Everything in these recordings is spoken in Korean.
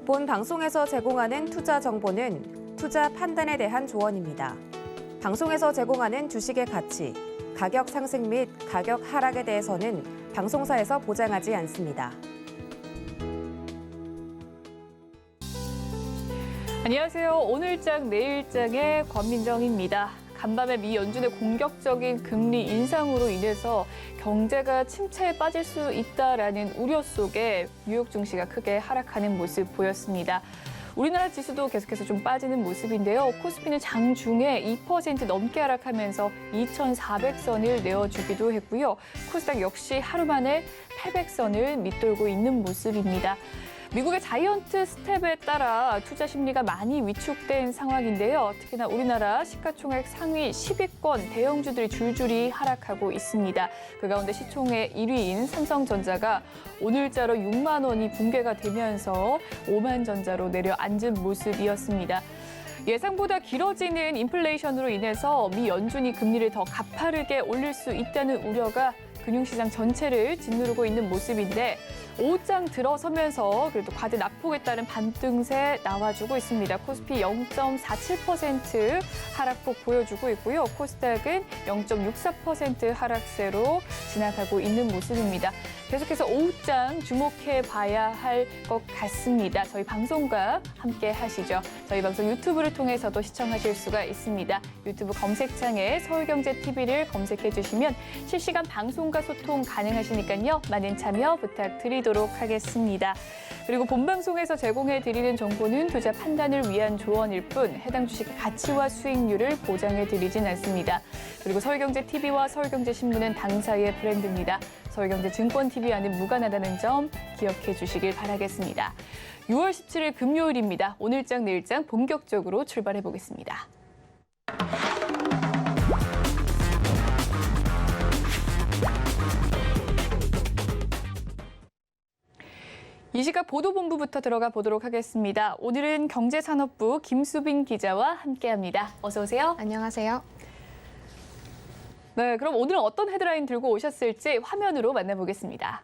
본 방송에서 제공하는 투자 정보는 투자 판단에 대한 조언입니다. 방송에서 제공하는 주식의 가치, 가격 상승 및 가격 하락에 대해서는 방송사에서 보장하지 않습니다. 안녕하세요. 오늘장 내일장의 권민정입니다. 간밤에 미 연준의 공격적인 금리 인상으로 인해서 경제가 침체에 빠질 수 있다라는 우려 속에 뉴욕 증시가 크게 하락하는 모습 보였습니다. 우리나라 지수도 계속해서 좀 빠지는 모습인데요. 코스피는 장중에 2% 넘게 하락하면서 2,400선을 내어주기도 했고요. 코스닥 역시 하루 만에 800선을 밑돌고 있는 모습입니다. 미국의 자이언트 스텝에 따라 투자 심리가 많이 위축된 상황인데요. 특히나 우리나라 시가총액 상위 10위권 대형주들이 줄줄이 하락하고 있습니다. 그 가운데 시총의 1위인 삼성전자가 오늘자로 6만 원이 붕괴가 되면서 5만 전자로 내려앉은 모습이었습니다. 예상보다 길어지는 인플레이션으로 인해서 미 연준이 금리를 더 가파르게 올릴 수 있다는 우려가 금융시장 전체를 짓누르고 있는 모습인데 오후장 들어서면서 그래도 과대 낙폭에 따른 반등세 나와주고 있습니다. 코스피 0.47% 하락폭 보여주고 있고요. 코스닥은 0.64% 하락세로 지나가고 있는 모습입니다. 계속해서 오후장 주목해 봐야 할 것 같습니다. 저희 방송과 함께 하시죠. 저희 방송 유튜브를 통해서도 시청하실 수가 있습니다. 유튜브 검색창에 서울경제TV를 검색해 주시면 실시간 방송과 소통 가능하시니까요. 많은 참여 부탁드리도록 하겠습니다. 그리고 본방송에서 제공해 드리는 정보는 투자 판단을 위한 조언일 뿐 해당 주식의 가치와 수익률을 보장해 드리진 않습니다. 그리고 서울경제TV와 서울경제신문은 당사의 브랜드입니다. 서울경제증권TV와는 무관하다는 점 기억해 주시길 바라겠습니다. 6월 17일 금요일입니다. 오늘장 내일장 본격적으로 출발해 보겠습니다. 이 시각 보도본부부터 들어가 보도록 하겠습니다. 오늘은 경제산업부 김수빈 기자와 함께합니다. 어서 오세요. 안녕하세요. 네, 그럼 오늘은 어떤 헤드라인 들고 오셨을지 화면으로 만나보겠습니다.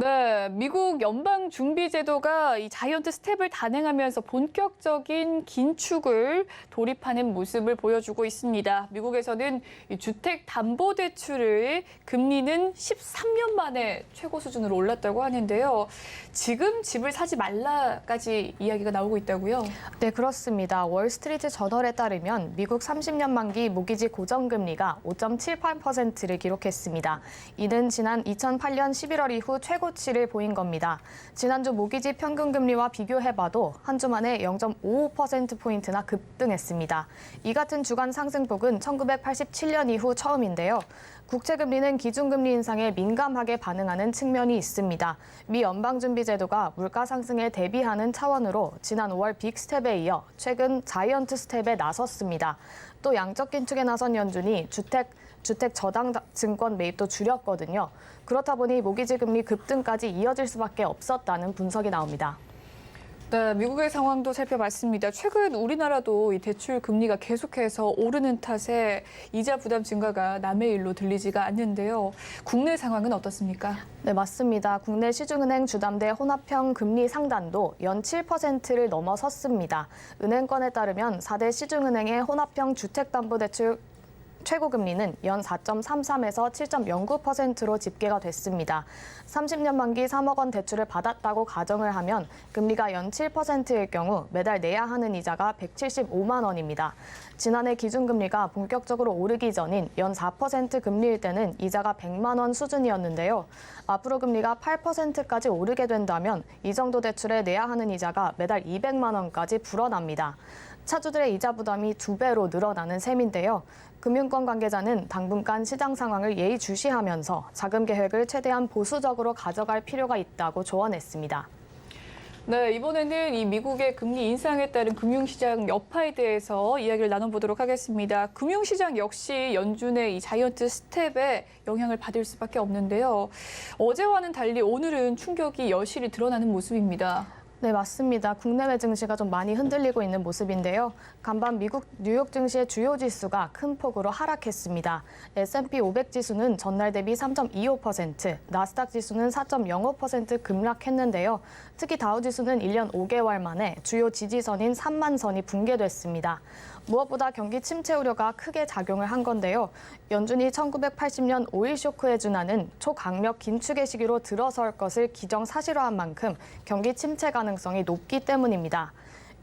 네, 미국 연방준비제도가 이 자이언트 스텝을 단행하면서 본격적인 긴축을 돌입하는 모습을 보여주고 있습니다. 미국에서는 이 주택담보대출의 금리는 13년 만에 최고 수준으로 올랐다고 하는데요. 지금 집을 사지 말라까지 이야기가 나오고 있다고요? 네, 그렇습니다. 월스트리트 저널에 따르면 미국 30년 만기 모기지 고정금리가 5.78%를 기록했습니다. 이는 지난 2008년 11월 이후 최고치를 보인 겁니다. 지난주 모기지 평균금리와 비교해봐도 한 주 만에 0.55%포인트나 급등했습니다. 이 같은 주간 상승폭은 1987년 이후 처음인데요. 국채금리는 기준금리 인상에 민감하게 반응하는 측면이 있습니다. 미 연방준비제도가 물가 상승에 대비하는 차원으로 지난 5월 빅스텝에 이어 최근 자이언트 스텝에 나섰습니다. 또 양적 긴축에 나선 연준이 주택 저당 증권 매입도 줄였거든요. 그렇다 보니 모기지 금리 급등까지 이어질 수밖에 없었다는 분석이 나옵니다. 네, 미국의 상황도 살펴봤습니다. 최근 우리나라도 이 대출 금리가 계속해서 오르는 탓에 이자 부담 증가가 남의 일로 들리지가 않는데요. 국내 상황은 어떻습니까? 네, 맞습니다. 국내 시중은행 주담대 혼합형 금리 상단도 연 7%를 넘어섰습니다. 은행권에 따르면 4대 시중은행의 혼합형 주택담보대출 최고금리는 연 4.33에서 7.09%로 집계가 됐습니다. 30년 만기 3억 원 대출을 받았다고 가정을 하면 금리가 연 7%일 경우 매달 내야 하는 이자가 175만 원입니다. 지난해 기준금리가 본격적으로 오르기 전인 연 4% 금리일 때는 이자가 100만 원 수준이었는데요. 앞으로 금리가 8%까지 오르게 된다면 이 정도 대출에 내야 하는 이자가 매달 200만 원까지 불어납니다. 차주들의 이자 부담이 2배로 늘어나는 셈인데요. 금융권 관계자는 당분간 시장 상황을 예의주시하면서 자금 계획을 최대한 보수적으로 가져갈 필요가 있다고 조언했습니다. 네, 이번에는 이 미국의 금리 인상에 따른 금융시장 여파에 대해서 이야기를 나눠보도록 하겠습니다. 금융시장 역시 연준의 이 자이언트 스텝에 영향을 받을 수밖에 없는데요. 어제와는 달리 오늘은 충격이 여실히 드러나는 모습입니다. 네, 맞습니다. 국내외 증시가 좀 많이 흔들리고 있는 모습인데요. 간밤 미국 뉴욕 증시의 주요 지수가 큰 폭으로 하락했습니다. S&P 500 지수는 전날 대비 3.25%, 나스닥 지수는 4.05% 급락했는데요. 특히 다우 지수는 1년 5개월 만에 주요 지지선인 3만 선이 붕괴됐습니다. 무엇보다 경기 침체 우려가 크게 작용을 한 건데요. 연준이 1980년 오일 쇼크에 준하는 초강력 긴축의 시기로 들어설 것을 기정사실화한 만큼 경기 침체 가능성이 높기 때문입니다.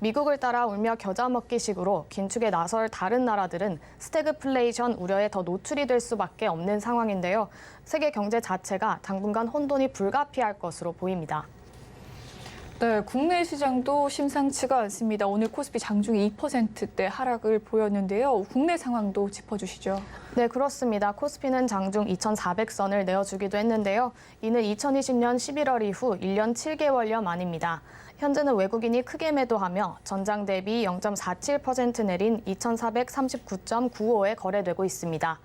미국을 따라 울며 겨자 먹기식으로 긴축에 나설 다른 나라들은 스태그플레이션 우려에 더 노출이 될 수밖에 없는 상황인데요. 세계 경제 자체가 당분간 혼돈이 불가피할 것으로 보입니다. 네, 국내 시장도 심상치가 않습니다. 오늘 코스피 장중에 2%대 하락을 보였는데요. 국내 상황도 짚어주시죠. 네, 그렇습니다. 코스피는 장중 2,400선을 내어주기도 했는데요. 이는 2020년 11월 이후 1년 7개월여 만입니다. 현재는 외국인이 크게 매도하며 전장 대비 0.47% 내린 2,439.95에 거래되고 있습니다.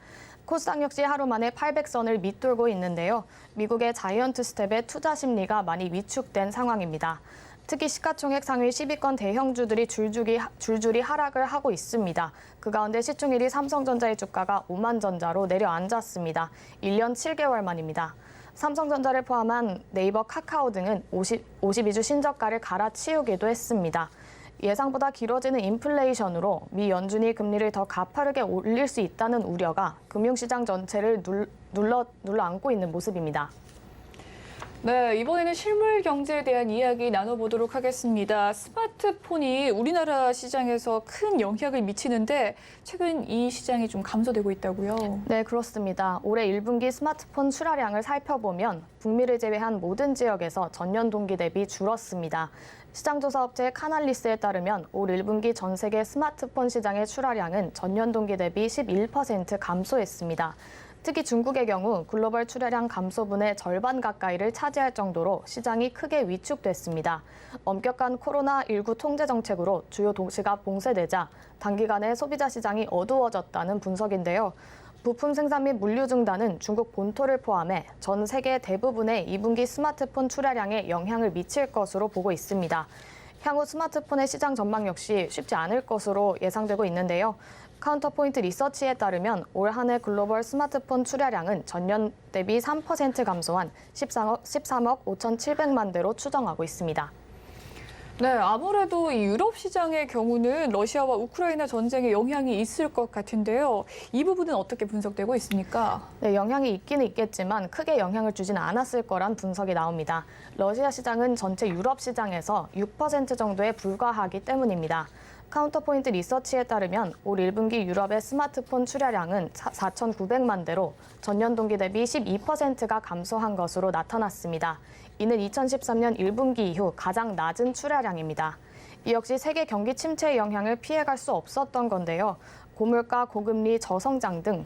코스닥 역시 하루 만에 800선을 밑돌고 있는데요. 미국의 자이언트 스텝의 투자 심리가 많이 위축된 상황입니다. 특히 시가총액 상위 10위권 대형주들이 줄줄이 하락을 하고 있습니다. 그 가운데 시총일위 삼성전자의 주가가 오만전자로 내려앉았습니다. 1년 7개월 만입니다. 삼성전자를 포함한 네이버, 카카오 등은 52주 신저가를 갈아치우기도 했습니다. 예상보다 길어지는 인플레이션으로 미 연준이 금리를 더 가파르게 올릴 수 있다는 우려가 금융시장 전체를 눌러 안고 있는 모습입니다. 네, 이번에는 실물 경제에 대한 이야기 나눠보도록 하겠습니다. 스마트폰이 우리나라 시장에서 큰 영향을 미치는데 최근 이 시장이 좀 감소되고 있다고요? 네, 그렇습니다. 올해 1분기 스마트폰 출하량을 살펴보면 북미를 제외한 모든 지역에서 전년 동기 대비 줄었습니다. 시장조사업체 카날리스에 따르면 올 1분기 전 세계 스마트폰 시장의 출하량은 전년 동기 대비 11% 감소했습니다. 특히 중국의 경우 글로벌 출하량 감소분의 절반 가까이를 차지할 정도로 시장이 크게 위축됐습니다. 엄격한 코로나19 통제 정책으로 주요 도시가 봉쇄되자 단기간에 소비자 시장이 어두워졌다는 분석인데요. 부품 생산 및 물류 중단은 중국 본토를 포함해 전 세계 대부분의 2분기 스마트폰 출하량에 영향을 미칠 것으로 보고 있습니다. 향후 스마트폰의 시장 전망 역시 쉽지 않을 것으로 예상되고 있는데요. 카운터포인트 리서치에 따르면 올 한 해 글로벌 스마트폰 출하량은 전년 대비 3% 감소한 13억 5,700만 대로 추정하고 있습니다. 네, 아무래도 이 유럽 시장의 경우는 러시아와 우크라이나 전쟁에 영향이 있을 것 같은데요. 이 부분은 어떻게 분석되고 있습니까? 네, 영향이 있기는 있겠지만 크게 영향을 주지는 않았을 거란 분석이 나옵니다. 러시아 시장은 전체 유럽 시장에서 6% 정도에 불과하기 때문입니다. 카운터포인트 리서치에 따르면 올 1분기 유럽의 스마트폰 출하량은 4,900만 대로 전년 동기 대비 12%가 감소한 것으로 나타났습니다. 이는 2013년 1분기 이후 가장 낮은 출하량입니다. 이 역시 세계 경기 침체의 영향을 피해갈 수 없었던 건데요. 고물가, 고금리, 저성장 등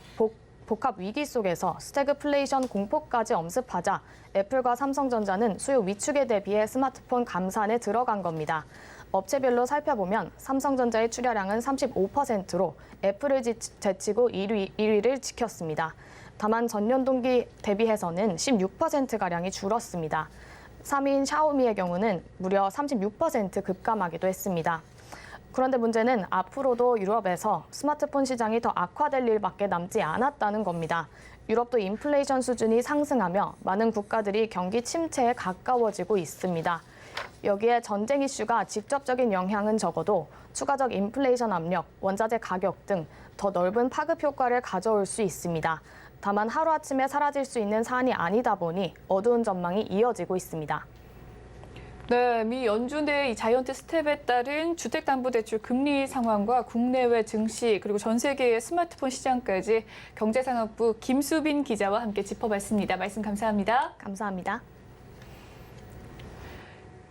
복합 위기 속에서 스태그플레이션 공포까지 엄습하자 애플과 삼성전자는 수요 위축에 대비해 스마트폰 감산에 들어간 겁니다. 업체별로 살펴보면 삼성전자의 출하량은 35%로 애플을 제치고 1위를 지켰습니다. 다만 전년 동기 대비해서는 16%가량이 줄었습니다. 3위인 샤오미의 경우는 무려 36% 급감하기도 했습니다. 그런데 문제는 앞으로도 유럽에서 스마트폰 시장이 더 악화될 일밖에 남지 않았다는 겁니다. 유럽도 인플레이션 수준이 상승하며 많은 국가들이 경기 침체에 가까워지고 있습니다. 여기에 전쟁 이슈가 직접적인 영향은 적어도 추가적 인플레이션 압력, 원자재 가격 등 더 넓은 파급 효과를 가져올 수 있습니다. 다만 하루아침에 사라질 수 있는 사안이 아니다 보니 어두운 전망이 이어지고 있습니다. 네, 미 연준의 이 자이언트 스텝에 따른 주택담보대출 금리 상황과 국내외 증시 그리고 전 세계의 스마트폰 시장까지 경제산업부 김수빈 기자와 함께 짚어봤습니다. 말씀 감사합니다. 감사합니다.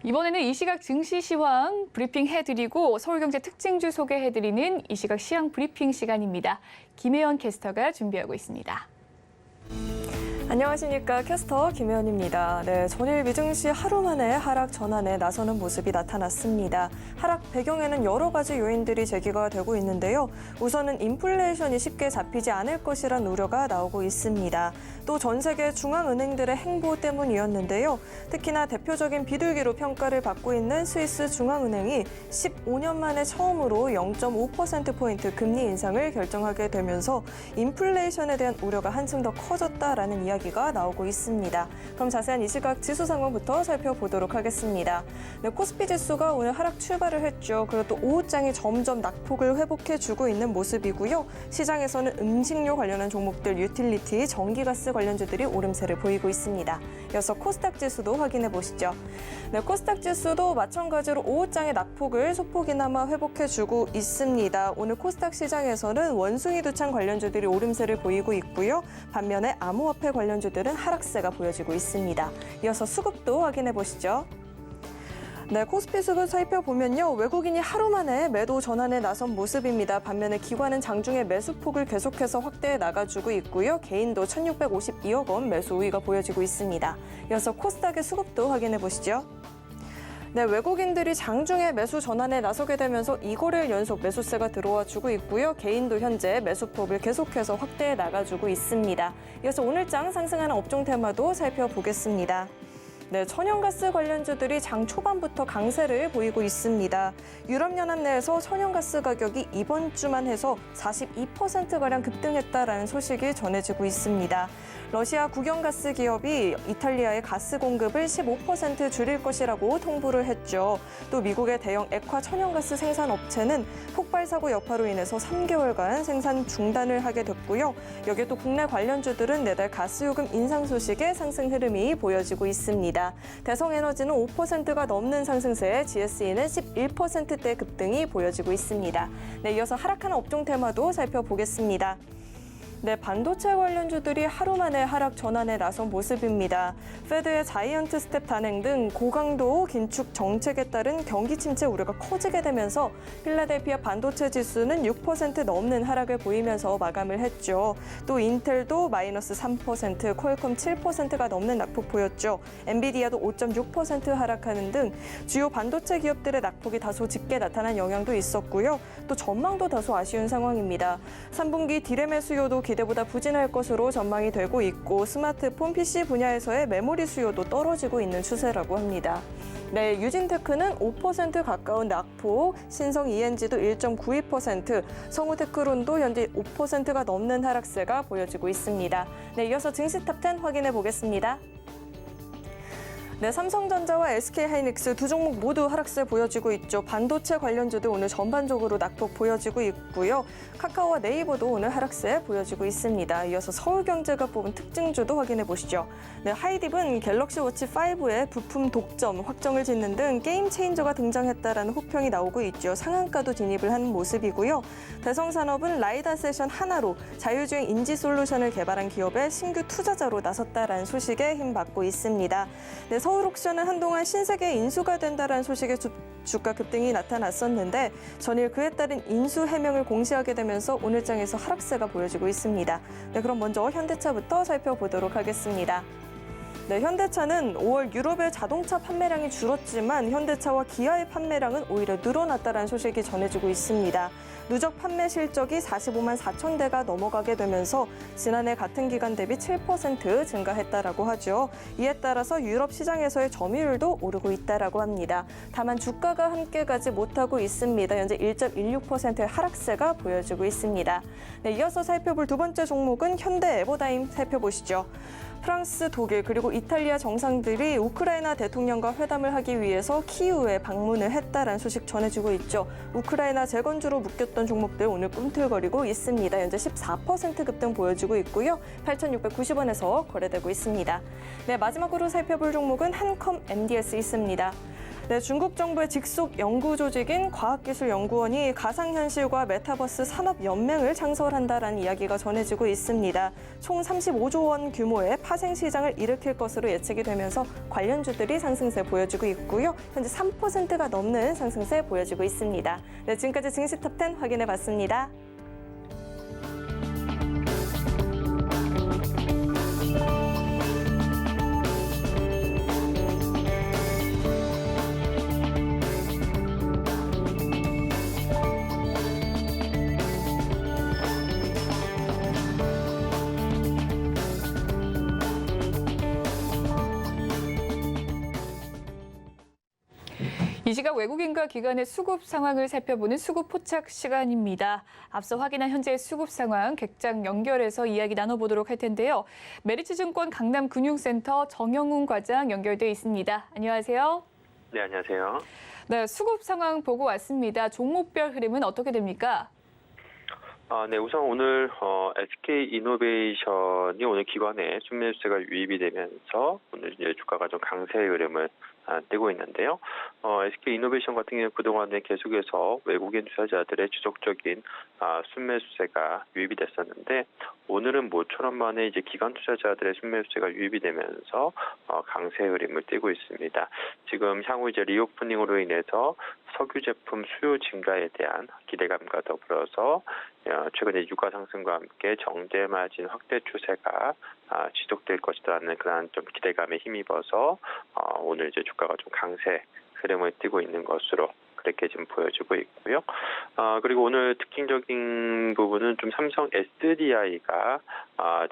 이번에는 이 시각 증시 시황 브리핑 해드리고 서울경제 특징주 소개해드리는 이 시각 시황 브리핑 시간입니다. 김혜연 캐스터가 준비하고 있습니다. 안녕하십니까. 캐스터 김혜연입니다. 네, 전일 미증시 하루 만에 하락 전환에 나서는 모습이 나타났습니다. 하락 배경에는 여러 가지 요인들이 제기가 되고 있는데요. 우선은 인플레이션이 쉽게 잡히지 않을 것이란 우려가 나오고 있습니다. 또 전 세계 중앙은행들의 행보 때문이었는데요. 특히나 대표적인 비둘기로 평가를 받고 있는 스위스 중앙은행이 15년 만에 처음으로 0.5%포인트 금리 인상을 결정하게 되면서 인플레이션에 대한 우려가 한층 더 커졌다라는 이야기가 나오고 있습니다. 그럼 자세한 이 시각 지수 상황부터 살펴보도록 하겠습니다. 네, 코스피 지수가 오늘 하락 출발을 했죠. 그리고 또 오후장이 점점 낙폭을 회복해주고 있는 모습이고요. 시장에서는 음식료 관련한 종목들, 유틸리티, 전기가스 관련주들이 오름세를 보이고 있습니다. 이어서 코스닥 지수도 확인해 보시죠. 네, 코스닥 지수도 마찬가지로 오후장의 낙폭을 소폭이나마 회복해주고 있습니다. 오늘 코스닥 시장에서는 원숭이 두창 관련주들이 오름세를 보이고 있고요. 반면에 암호화폐 관련주들은 하락세가 보여지고 있습니다. 이어서 수급도 확인해 보시죠. 네, 코스피 수급 살펴보면요. 외국인이 하루 만에 매도 전환에 나선 모습입니다. 반면에 기관은 장중에 매수폭을 계속해서 확대해 나가주고 있고요. 개인도 1,652억 원 매수 우위가 보여지고 있습니다. 이어서 코스닥의 수급도 확인해 보시죠. 네, 외국인들이 장중에 매수 전환에 나서게 되면서 2거래일 연속 매수세가 들어와 주고 있고요. 개인도 현재 매수폭을 계속해서 확대해 나가주고 있습니다. 이어서 오늘장 상승하는 업종 테마도 살펴보겠습니다. 네, 천연가스 관련주들이 장 초반부터 강세를 보이고 있습니다. 유럽연합 내에서 천연가스 가격이 이번 주만 해서 42%가량 급등했다라는 소식이 전해지고 있습니다. 러시아 국영가스 기업이 이탈리아의 가스 공급을 15% 줄일 것이라고 통보를 했죠. 또 미국의 대형 액화 천연가스 생산 업체는 폭발 사고 여파로 인해서 3개월간 생산 중단을 하게 됐고요. 여기에 또 국내 관련주들은 내달 가스요금 인상 소식에 상승 흐름이 보여지고 있습니다. 대성에너지는 5%가 넘는 상승세에 GSE는 11%대 급등이 보여지고 있습니다. 네, 이어서 하락하는 업종 테마도 살펴보겠습니다. 네, 반도체 관련주들이 하루 만에 하락 전환에 나선 모습입니다. 페드의 자이언트 스텝 단행 등 고강도 긴축 정책에 따른 경기 침체 우려가 커지게 되면서 필라델피아 반도체 지수는 6% 넘는 하락을 보이면서 마감을 했죠. 또 인텔도 마이너스 3%, 퀄컴 7%가 넘는 낙폭 보였죠. 엔비디아도 5.6% 하락하는 등 주요 반도체 기업들의 낙폭이 다소 짙게 나타난 영향도 있었고요. 또 전망도 다소 아쉬운 상황입니다. 3분기 디램의 수요도 기대보다 부진할 것으로 전망이 되고 있고 스마트폰 PC 분야에서의 메모리 수요도 떨어지고 있는 추세라고 합니다. 네, 유진테크는 5% 가까운 낙폭, 신성 ENG도 1.92%, 성우테크론도 현재 5%가 넘는 하락세가 보여지고 있습니다. 네, 이어서 증시 탑10 확인해 보겠습니다. 네, 삼성전자와 SK하이닉스 두 종목 모두 하락세 보여지고 있죠. 반도체 관련주도 오늘 전반적으로 낙폭 보여지고 있고요. 카카오와 네이버도 오늘 하락세 보여지고 있습니다. 이어서 서울경제가 뽑은 특징주도 확인해 보시죠. 네, 하이딥은 갤럭시 워치 5의 부품 독점 확정을 짓는 등 게임 체인저가 등장했다라는 호평이 나오고 있죠. 상한가도 진입을 한 모습이고요. 대성산업은 라이다 세션 하나로 자율주행 인지 솔루션을 개발한 기업의 신규 투자자로 나섰다라는 소식에 힘받고 있습니다. 네, 서울옥션은 한동안 신세계 인수가 된다라는 소식에 주가 급등이 나타났었는데 전일 그에 따른 인수 해명을 공시하게 되면서 오늘장에서 하락세가 보여지고 있습니다. 네, 그럼 먼저 현대차부터 살펴보도록 하겠습니다. 네, 현대차는 5월 유럽의 자동차 판매량이 줄었지만 현대차와 기아의 판매량은 오히려 늘어났다는 소식이 전해지고 있습니다. 누적 판매 실적이 45만 4천 대가 넘어가게 되면서 지난해 같은 기간 대비 7% 증가했다라고 하죠. 이에 따라서 유럽 시장에서의 점유율도 오르고 있다라고 합니다. 다만 주가가 함께 가지 못하고 있습니다. 현재 1.16%의 하락세가 보여지고 있습니다. 네, 이어서 살펴볼 두 번째 종목은 현대 에버다임 살펴보시죠. 프랑스, 독일 그리고 이탈리아 정상들이 우크라이나 대통령과 회담을 하기 위해서 키이우에 방문을 했다라는 소식 전해지고 있죠. 우크라이나 재건주로 묶였던 종목들 오늘 꿈틀거리고 있습니다. 현재 14% 급등 보여지고 있고요. 8,690원에서 거래되고 있습니다. 네, 마지막으로 살펴볼 종목은 한컴 MDS 있습니다. 네, 중국 정부의 직속 연구 조직인 과학기술연구원이 가상현실과 메타버스 산업연맹을 창설한다라는 이야기가 전해지고 있습니다. 총 35조 원 규모의 파생 시장을 일으킬 것으로 예측이 되면서 관련주들이 상승세 보여지고 있고요. 현재 3%가 넘는 상승세 보여지고 있습니다. 네, 지금까지 증시 탑10 확인해봤습니다. 시각 외국인과 기관의 수급 상황을 살펴보는 수급 포착 시간입니다. 앞서 확인한 현재의 수급 상황 객장 연결해서 이야기 나눠보도록 할 텐데요. 메리츠증권 강남금융센터 정영훈 과장 연결돼 있습니다. 안녕하세요. 네, 안녕하세요. 네, 수급 상황 보고 왔습니다. 종목별 흐름은 어떻게 됩니까? 네, 우선 오늘 SK이노베이션이 오늘 기관에 순매수세가 유입이 되면서 오늘 이제 주가가 좀 강세의 흐름을 띠고 있는데요. SK이노베이션 같은 경우는 그동안에 계속해서 외국인 투자자들의 지속적인 순매수세가 유입이 됐었는데 오늘은 모처럼 만에 이제 기관 투자자들의 순매수세가 유입이 되면서 강세의 흐름을 띠고 있습니다. 지금 향후 이제 리오프닝으로 인해서 석유 제품 수요 증가에 대한 기대감과 더불어서 최근에 유가 상승과 함께 정제 마진 확대 추세가 지속될 것이라는 그런 좀 기대감에 힘입어서 오늘 이제 주가가 좀 강세 흐름을 띠고 있는 것으로 그렇게 지금 보여지고 있고요. 그리고 오늘 특징적인 부분은 좀 삼성 SDI가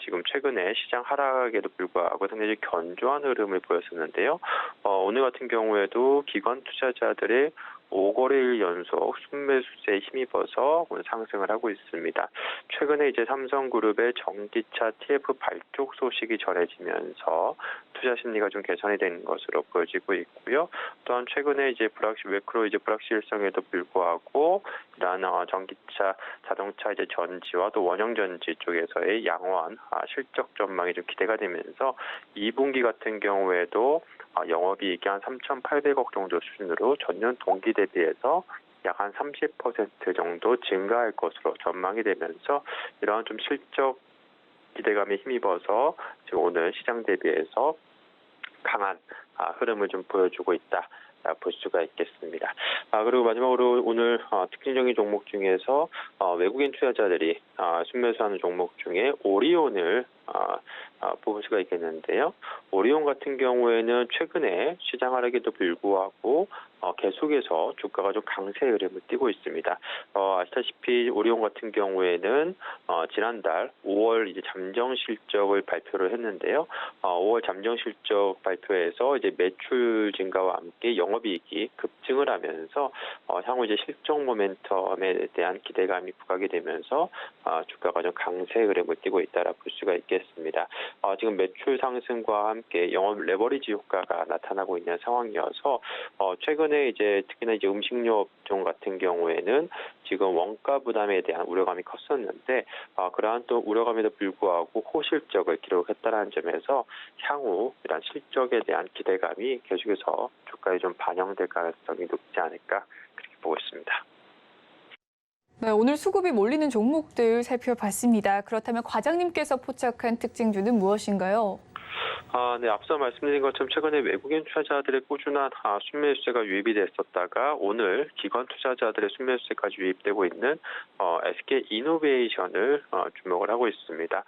지금 최근에 시장 하락에도 불구하고 상당히 견조한 흐름을 보였었는데요. 오늘 같은 경우에도 기관 투자자들의 5거래일 연속 순매수세에 힘입어서 오늘 상승을 하고 있습니다. 최근에 이제 삼성그룹의 전기차 TF 발족 소식이 전해지면서 투자 심리가 좀 개선이 된 것으로 보여지고 있고요. 또한 최근에 이제 매크로 불확실성에도 불구하고 이러한 전기차 자동차 이제 전지와 또 원형 전지 쪽에서의 양호한 실적 전망이 좀 기대가 되면서 2분기 같은 경우에도 영업이익이 한 3,800억 정도 수준으로 전년 동기 대비해서 약 한 30% 정도 증가할 것으로 전망이 되면서 이러한 좀 실적 기대감에 힘입어서 지금 오늘 시장 대비해서 강한 흐름을 좀 보여주고 있다. 볼 수가 있겠습니다. 그리고 마지막으로 오늘 특징적인 종목 중에서 외국인 투자자들이 순매수하는 종목 중에 오리온을 뽑을 수가 있겠는데요. 오리온 같은 경우에는 최근에 시장 하락에도 불구하고 계속해서 주가가 좀 강세 흐름을 띠고 있습니다. 아시다시피 오리온 같은 경우에는 지난달 5월 이제 잠정 실적을 발표를 했는데요. 5월 잠정 실적 발표에서 이제 매출 증가와 함께 영업이익이 급증을 하면서 향후 이제 실적 모멘텀에 대한 기대감이 부각이 되면서 주가가 좀 강세 흐름을 띠고 있다라 볼 수가 있겠습니다. 지금 매출 상승과 함께 영업 레버리지 효과가 나타나고 있는 상황이어서 최근에 이제 특히나 이제 음식료 업종 같은 경우에는 지금 원가 부담에 대한 우려감이 컸었는데 그러한 또 우려감에도 불구하고 호실적을 기록했다는 점에서 향후 이런 실적에 대한 기대감이 계속해서 주가에 좀 반영될 가능성이 높지 않을까 그렇게 보고 있습니다. 네, 오늘 수급이 몰리는 종목들 살펴봤습니다. 그렇다면 과장님께서 포착한 특징주는 무엇인가요? 네, 앞서 말씀드린 것처럼 최근에 외국인 투자자들의 꾸준한 순매수세가 유입이 됐었다가 오늘 기관 투자자들의 순매수세까지 유입되고 있는 SK이노베이션을 주목을 하고 있습니다.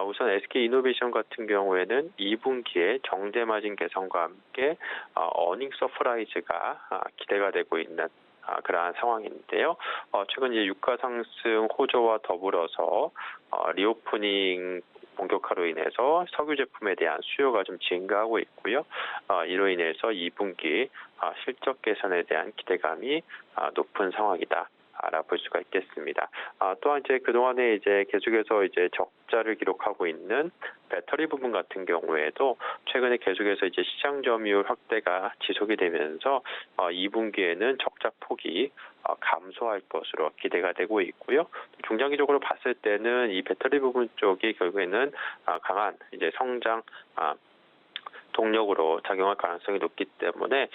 우선 SK이노베이션 같은 경우에는 2분기에 정제 마진 개선과 함께 어닝 서프라이즈가 기대가 되고 있는 그러한 상황인데요. 최근 이제 유가 상승 호조와 더불어서 리오프닝 본격화로 인해서 석유 제품에 대한 수요가 좀 증가하고 있고요. 이로 인해서 2분기 실적 개선에 대한 기대감이 높은 상황이다. 알아볼 수가 있겠습니다. 또한 이제 그동안에 이제 계속해서 이제 적자를 기록하고 있는 배터리 부분 같은 경우에도 최근에 계속해서 이제 시장 점유율 확대가 지속이 되면서 2분기에는 적자 폭이 감소할 것으로 기대가 되고 있고요. 중장기적으로 봤을 때는 이 배터리 부분 쪽이 결국에는 강한 이제 성장 동력으로 작용할 가능성이 높기 때문에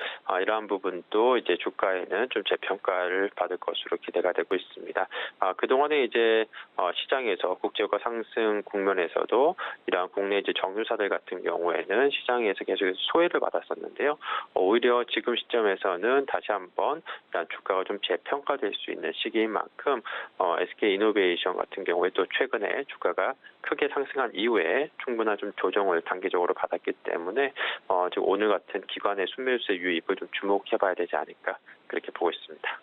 이러한 부분도 이제 주가에는 좀 재평가를 받을 것으로 기대가 되고 있습니다. 그동안에 이제 시장에서 국제유가 상승 국면에서도 이러한 국내 이제 정유사들 같은 경우에는 시장에서 계속해서 소외를 받았었는데요. 오히려 지금 시점에서는 다시 한번 주가가 좀 재평가될 수 있는 시기인 만큼 SK이노베이션 같은 경우에 또 최근에 주가가 크게 상승한 이후에 충분한 좀 조정을 단기적으로 받았기 때문에 지금 오늘 같은 기관의 순매수세 유입을 좀 주목해봐야 되지 않을까 그렇게 보고 있습니다.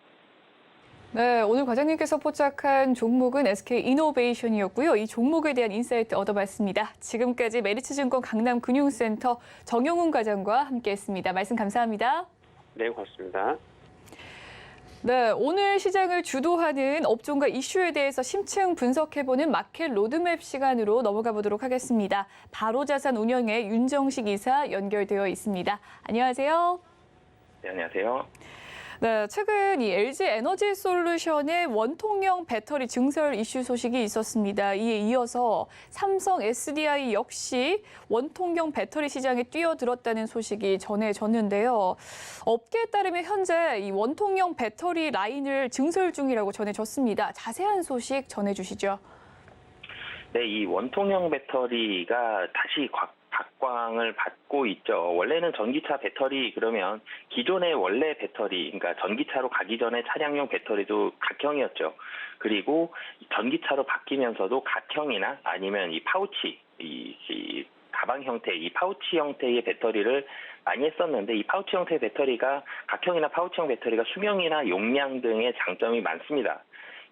네, 오늘 과장님께서 포착한 종목은 SK이노베이션이었고요. 이 종목에 대한 인사이트 얻어봤습니다. 지금까지 메리츠증권 강남금융센터 정영훈 과장과 함께했습니다. 말씀 감사합니다. 네, 고맙습니다. 네, 오늘 시장을 주도하는 업종과 이슈에 대해서 심층 분석해보는 마켓 로드맵 시간으로 넘어가 보도록 하겠습니다. 바로자산 운영의 윤정식 이사 연결되어 있습니다. 안녕하세요. 네, 안녕하세요. 네, 최근 이 LG 에너지 솔루션의 원통형 배터리 증설 이슈 소식이 있었습니다. 이에 이어서 삼성 SDI 역시 원통형 배터리 시장에 뛰어들었다는 소식이 전해졌는데요. 업계에 따르면 현재 이 원통형 배터리 라인을 증설 중이라고 전해졌습니다. 자세한 소식 전해주시죠. 네, 이 원통형 배터리가 다시 각광을 받고 있죠. 원래는 전기차 배터리 그러면 기존의 원래 배터리, 그러니까 전기차로 가기 전에 차량용 배터리도 각형이었죠. 그리고 전기차로 바뀌면서도 각형이나 아니면 이 파우치, 이 가방 형태, 이 파우치 형태의 배터리를 많이 했었는데 이 파우치 형태의 배터리가 각형이나 파우치형 배터리가 수명이나 용량 등의 장점이 많습니다.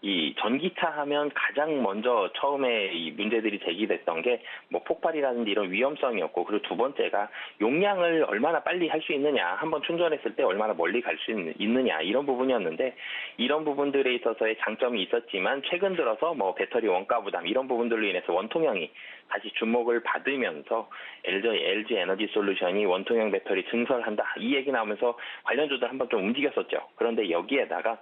이 전기차 하면 가장 먼저 처음에 이 문제들이 제기됐던 게 뭐 폭발이라든지 이런 위험성이었고, 그리고 두 번째가 용량을 얼마나 빨리 할 수 있느냐, 한번 충전했을 때 얼마나 멀리 갈 수 있느냐, 이런 부분이었는데, 이런 부분들에 있어서의 장점이 있었지만 최근 들어서 뭐 배터리 원가 부담 이런 부분들로 인해서 원통형이 다시 주목을 받으면서 LG 에너지 솔루션이 원통형 배터리 증설한다, 이 얘기 나오면서 관련주들 한번 좀 움직였었죠. 그런데 여기에다가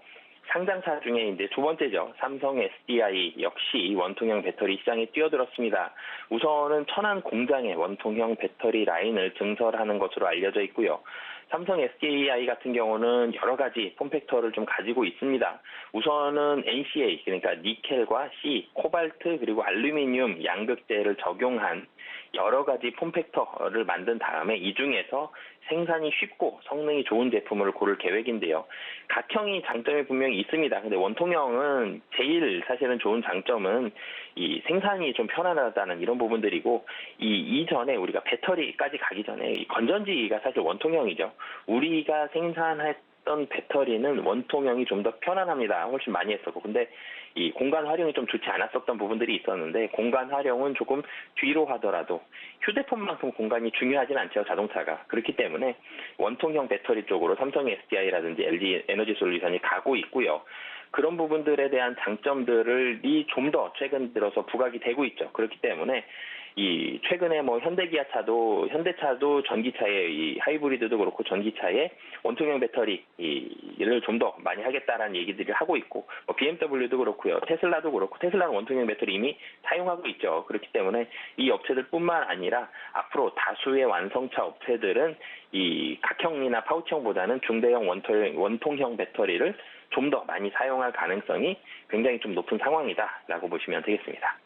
상장사 중에 이제 두 번째죠. 삼성 SDI 역시 원통형 배터리 시장에 뛰어들었습니다. 우선은 천안 공장에 원통형 배터리 라인을 증설하는 것으로 알려져 있고요. 삼성 SDI 같은 경우는 여러 가지 폼팩터를 좀 가지고 있습니다. 우선은 NCA, 그러니까 니켈과 C, 코발트 그리고 알루미늄 양극재를 적용한 여러 가지 폼팩터를 만든 다음에 이 중에서 생산이 쉽고 성능이 좋은 제품을 고를 계획인데요. 각형이 장점이 분명히 있습니다. 근데 원통형은 제일 사실은 좋은 장점은 이 생산이 좀 편안하다는 이런 부분들이고, 이전에 우리가 배터리까지 가기 전에 이 건전지가 사실 원통형이죠. 우리가 생산했던 배터리는 원통형이 좀 더 편안합니다. 훨씬 많이 했었고. 근데 이 공간 활용이 좀 좋지 않았었던 부분들이 있었는데, 공간 활용은 조금 뒤로 하더라도 휴대폰만큼 공간이 중요하진 않죠, 자동차가. 그렇기 때문에 원통형 배터리 쪽으로 삼성 SDI라든지 LG 에너지 솔루션이 가고 있고요. 그런 부분들에 대한 장점들이 좀 더 최근 들어서 부각이 되고 있죠. 그렇기 때문에 이 최근에 뭐 현대차도 전기차에 이 하이브리드도 그렇고 전기차에 원통형 배터리를 좀 더 많이 하겠다라는 얘기들을 하고 있고, 뭐 BMW도 그렇고요, 테슬라도 그렇고, 테슬라는 원통형 배터리 이미 사용하고 있죠. 그렇기 때문에 이 업체들뿐만 아니라 앞으로 다수의 완성차 업체들은 이 각형이나 파우치형보다는 중대형 원통형 배터리를 좀 더 많이 사용할 가능성이 굉장히 좀 높은 상황이다라고 보시면 되겠습니다.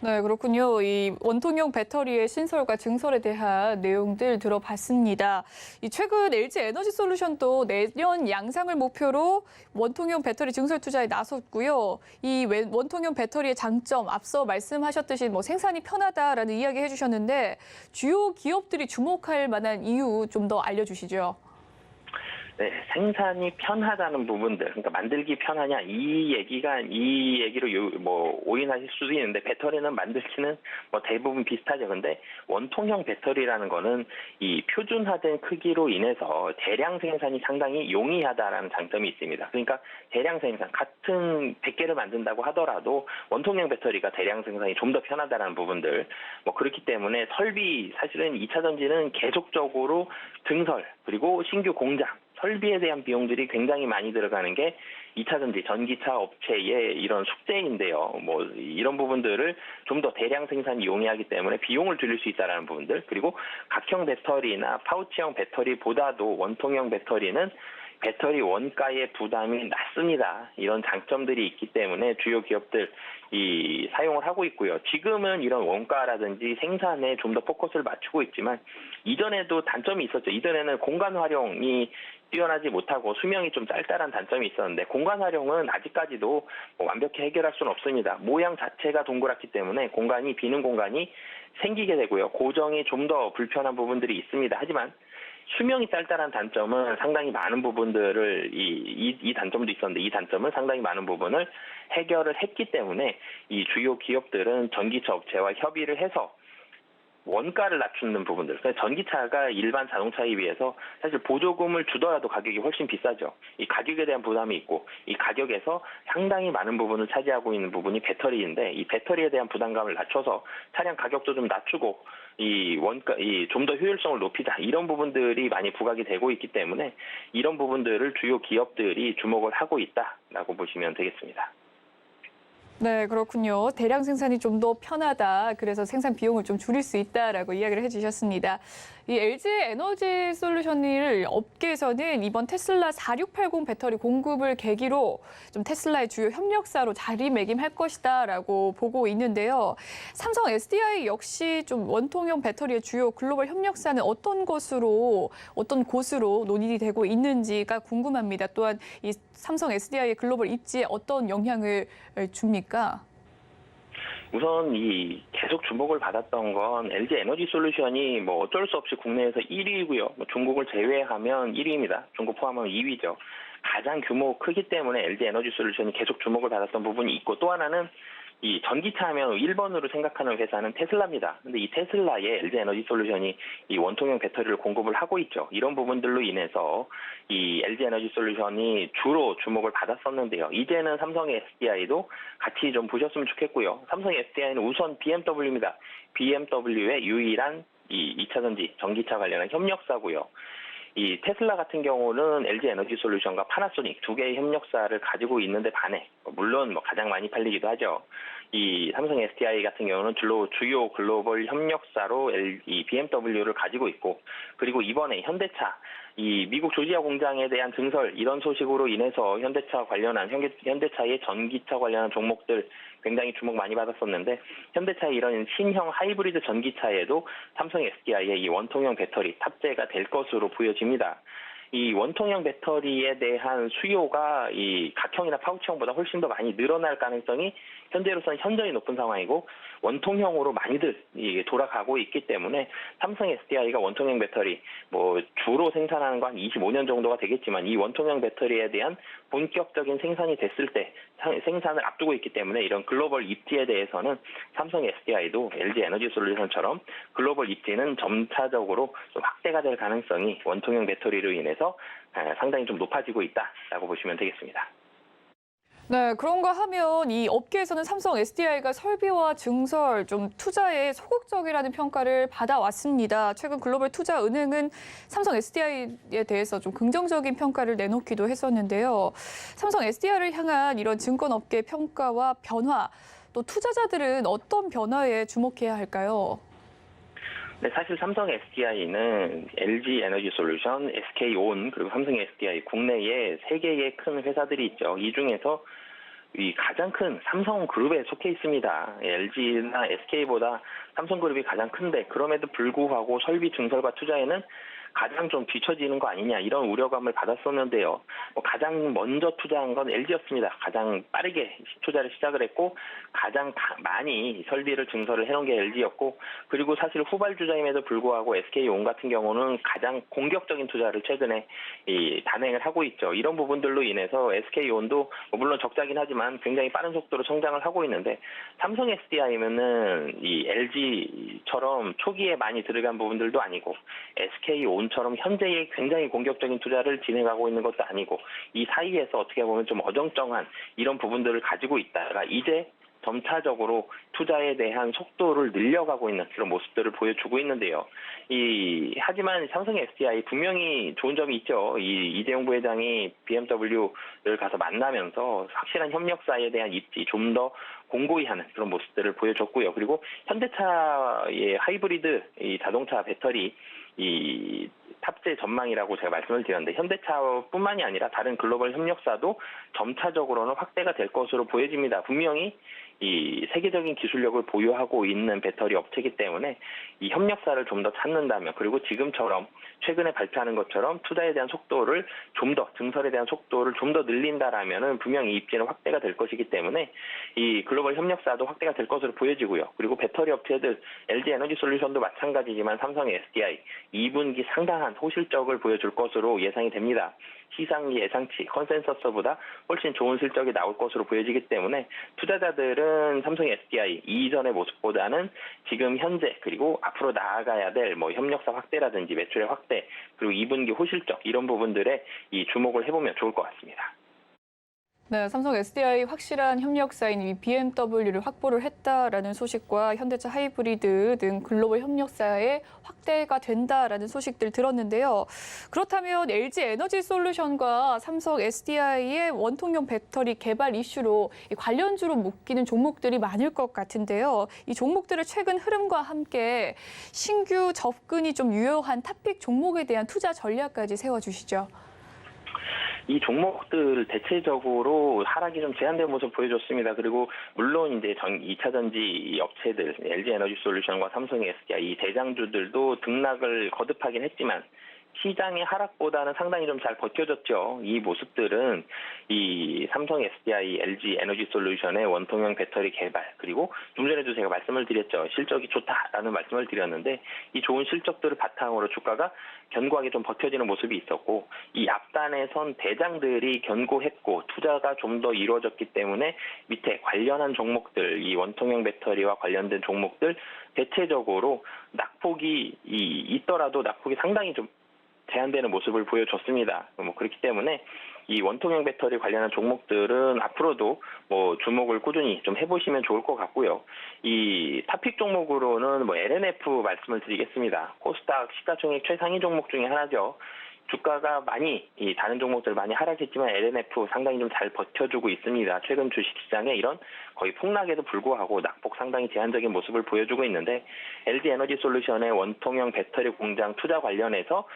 네, 그렇군요. 이 원통형 배터리의 신설과 증설에 대한 내용들 들어봤습니다. 이 최근 LG 에너지 솔루션도 내년 양상을 목표로 원통형 배터리 증설 투자에 나섰고요. 이 원통형 배터리의 장점, 앞서 말씀하셨듯이 뭐 생산이 편하다라는 이야기 해주셨는데, 주요 기업들이 주목할 만한 이유 좀 더 알려주시죠. 네, 생산이 편하다는 부분들, 그러니까 만들기 편하냐, 이 얘기로 뭐 오인하실 수도 있는데, 배터리는 만들기는 뭐 대부분 비슷하죠. 근데 원통형 배터리라는 거는 이 표준화된 크기로 인해서 대량 생산이 상당히 용이하다라는 장점이 있습니다. 그러니까 대량 생산, 같은 100개를 만든다고 하더라도 원통형 배터리가 대량 생산이 좀 더 편하다라는 부분들, 뭐 그렇기 때문에 설비, 사실은 2차 전지는 계속적으로 증설, 그리고 신규 공장, 설비에 대한 비용들이 굉장히 많이 들어가는 게 2차 전지, 전기차 업체의 이런 숙제인데요. 뭐 이런 부분들을 좀 더 대량 생산이 용이하기 때문에 비용을 줄일 수 있다는 부분들, 그리고 각형 배터리나 파우치형 배터리보다도 원통형 배터리는 배터리 원가의 부담이 낮습니다. 이런 장점들이 있기 때문에 주요 기업들 이 사용을 하고 있고요. 지금은 이런 원가라든지 생산에 좀 더 포커스를 맞추고 있지만, 이전에도 단점이 있었죠. 이전에는 공간 활용이 뛰어나지 못하고 수명이 좀 짧다는 단점이 있었는데, 공간 활용은 아직까지도 뭐 완벽히 해결할 수는 없습니다. 모양 자체가 동그랗기 때문에 비는 공간이 생기게 되고요. 고정이 좀 더 불편한 부분들이 있습니다. 하지만 수명이 짧다는 단점은 상당히 많은 부분들을 이 단점도 있었는데, 이 단점은 상당히 많은 부분을 해결을 했기 때문에 이 주요 기업들은 전기차 업체와 협의를 해서 원가를 낮추는 부분들. 그러니까 전기차가 일반 자동차에 비해서 사실 보조금을 주더라도 가격이 훨씬 비싸죠. 이 가격에 대한 부담이 있고 이 가격에서 상당히 많은 부분을 차지하고 있는 부분이 배터리인데 이 배터리에 대한 부담감을 낮춰서 차량 가격도 좀 낮추고 좀 더 효율성을 높이자 이런 부분들이 많이 부각이 되고 있기 때문에 이런 부분들을 주요 기업들이 주목을 하고 있다라고 보시면 되겠습니다. 네, 그렇군요. 대량 생산이 좀 더 편하다. 그래서 생산 비용을 좀 줄일 수 있다라고 이야기를 해주셨습니다. 이 LG 에너지 솔루션을 업계에서는 이번 테슬라 4680 배터리 공급을 계기로 좀 테슬라의 주요 협력사로 자리매김할 것이다라고 보고 있는데요. 삼성 SDI 역시 좀 원통형 배터리의 주요 글로벌 협력사는 어떤 곳으로 논의가 되고 있는지가 궁금합니다. 또한 이 삼성 SDI의 글로벌 입지에 어떤 영향을 줍니까? 우선 이 계속 주목을 받았던 건 LG 에너지 솔루션이 뭐 어쩔 수 없이 국내에서 1위이고요. 뭐 중국을 제외하면 1위입니다. 중국 포함하면 2위죠. 가장 규모 크기 때문에 LG 에너지 솔루션이 계속 주목을 받았던 부분이 있고 또 하나는 이 전기차 하면 1번으로 생각하는 회사는 테슬라입니다. 근데 이 테슬라에 LG 에너지 솔루션이 이 원통형 배터리를 공급을 하고 있죠. 이런 부분들로 인해서 이 LG 에너지 솔루션이 주로 주목을 받았었는데요. 이제는 삼성 SDI도 같이 좀 보셨으면 좋겠고요. 삼성 SDI는 우선 BMW입니다. BMW의 유일한 이 2차 전기차 관련한 협력사고요. 이 테슬라 같은 경우는 LG 에너지 솔루션과 파나소닉 두 개의 협력사를 가지고 있는데 반해 물론 뭐 가장 많이 팔리기도 하죠. 이 삼성 SDI 같은 경우는 주요 글로벌 협력사로 이 BMW를 가지고 있고 그리고 이번에 현대차 이 미국 조지아 공장에 대한 증설 이런 소식으로 인해서 현대차의 전기차 관련한 종목들 굉장히 주목 많이 받았었는데 현대차의 이런 신형 하이브리드 전기차에도 삼성 SDI의 이 원통형 배터리 탑재가 될 것으로 보여집니다. 이 원통형 배터리에 대한 수요가 이 각형이나 파우치형보다 훨씬 더 많이 늘어날 가능성이 현재로서는 현저히 높은 상황이고 원통형으로 많이들 돌아가고 있기 때문에 삼성 SDI가 원통형 배터리 뭐 주로 생산하는 거 한 25년 정도가 되겠지만 이 원통형 배터리에 대한 본격적인 생산이 됐을 때 생산을 앞두고 있기 때문에 이런 글로벌 입지에 대해서는 삼성 SDI도 LG 에너지 솔루션처럼 글로벌 입지는 점차적으로 좀 확대가 될 가능성이 원통형 배터리로 인해서 상당히 좀 높아지고 있다라고 보시면 되겠습니다. 네, 그런가 하면 이 업계에서는 삼성 SDI가 설비와 증설, 좀 투자에 소극적이라는 평가를 받아왔습니다. 최근 글로벌 투자은행은 삼성 SDI에 대해서 좀 긍정적인 평가를 내놓기도 했었는데요. 삼성 SDI를 향한 이런 증권업계 평가와 변화, 또 투자자들은 어떤 변화에 주목해야 할까요? 네, 사실 삼성 SDI는 LG 에너지 솔루션, SK온, 그리고 삼성 SDI 국내에 3개의 큰 회사들이 있죠. 이 중에서 이 가장 큰 삼성그룹에 속해 있습니다. LG나 SK보다 삼성그룹이 가장 큰데 그럼에도 불구하고 설비 증설과 투자에는 가장 좀 뒤처지는 거 아니냐 이런 우려감을 받았었는데요. 가장 먼저 투자한 건 LG였습니다. 가장 빠르게 투자를 시작을 했고 가장 많이 설비를 증설을 해놓은 게 LG였고 그리고 사실 후발주자임에도 불구하고 SK온 같은 경우는 가장 공격적인 투자를 최근에 단행을 하고 있죠. 이런 부분들로 인해서 SK온도 물론 적자긴 하지만 굉장히 빠른 속도로 성장을 하고 있는데 삼성 SDI면은 이 LG처럼 초기에 많이 들어간 부분들도 아니고 SK온처럼 현재의 굉장히 공격적인 투자를 진행하고 있는 것도 아니고 이 사이에서 어떻게 보면 좀 어정쩡한 이런 부분들을 가지고 있다가 이제 점차적으로 투자에 대한 속도를 늘려가고 있는 그런 모습들을 보여주고 있는데요. 하지만 삼성 SDI 분명히 좋은 점이 있죠. 이재용 부회장이 BMW를 가서 만나면서 확실한 협력사에 대한 입지 좀 더 공고히 하는 그런 모습들을 보여줬고요. 그리고 현대차의 하이브리드 자동차 배터리 탑재 전망이라고 제가 말씀을 드렸는데 현대차뿐만이 아니라 다른 글로벌 협력사도 점차적으로는 확대가 될 것으로 보여집니다. 분명히 이 세계적인 기술력을 보유하고 있는 배터리 업체이기 때문에 이 협력사를 좀 더 찾는다면 그리고 지금처럼 최근에 발표하는 것처럼 투자에 대한 속도를 좀 더 증설에 대한 속도를 좀 더 늘린다라면은 분명히 입지는 확대가 될 것이기 때문에 이 글로벌 협력사도 확대가 될 것으로 보여지고요. 그리고 배터리 업체들 LG 에너지 솔루션도 마찬가지지만 삼성 SDI 2분기 상당한 호실적을 보여줄 것으로 예상이 됩니다. 시장 예상치, 컨센서스보다 훨씬 좋은 실적이 나올 것으로 보여지기 때문에 투자자들은 삼성 SDI 이전의 모습보다는 지금 현재 그리고 앞으로 나아가야 될 협력사 확대라든지 매출의 확대 그리고 2분기 호실적 이런 부분들에 이 주목을 해보면 좋을 것 같습니다. 네, 삼성 SDI 확실한 협력사인 이 BMW를 확보를 했다라는 소식과 현대차 하이브리드 등 글로벌 협력사의 확대가 된다라는 소식들 들었는데요. 그렇다면 LG 에너지 솔루션과 삼성 SDI의 원통형 배터리 개발 이슈로 이 관련주로 묶이는 종목들이 많을 것 같은데요. 이 종목들의 최근 흐름과 함께 신규 접근이 좀 유효한 탑픽 종목에 대한 투자 전략까지 세워주시죠. 이 종목들 대체적으로 하락이 좀 제한된 모습 보여줬습니다. 그리고 물론 이제 2차 전지 업체들, LG 에너지 솔루션과 삼성 SDI 이 대장주들도 등락을 거듭하긴 했지만 시장의 하락보다는 상당히 좀 잘 버텨줬죠. 이 모습들은 이 삼성 SDI, LG 에너지 솔루션의 원통형 배터리 개발 그리고 좀 전에도 제가 말씀을 드렸죠. 실적이 좋다라는 말씀을 드렸는데 이 좋은 실적들을 바탕으로 주가가 견고하게 좀 버텨지는 모습이 있었고 이 앞단에 선 대장들이 견고했고 투자가 좀 더 이루어졌기 때문에 밑에 관련한 종목들, 이 원통형 배터리와 관련된 종목들 대체적으로 낙폭이 있더라도 낙폭이 상당히 좀 제한되는 모습을 보여줬습니다. 그렇기 때문에 이 원통형 배터리 관련한 종목들은 앞으로도 주목을 꾸준히 좀 해보시면 좋을 것 같고요. 이 탑픽 종목으로는 LNF 말씀을 드리겠습니다. 코스닥 시가총액 최상위 종목 중에 하나죠. 주가가 많이 다른 종목들 많이 하락했지만 LNF 상당히 좀 잘 버텨주고 있습니다. 최근 주식시장에 이런 거의 폭락에도 불구하고 낙폭 상당히 제한적인 모습을 보여주고 있는데 LG 에너지 솔루션의 원통형 배터리 공장 투자 관련해서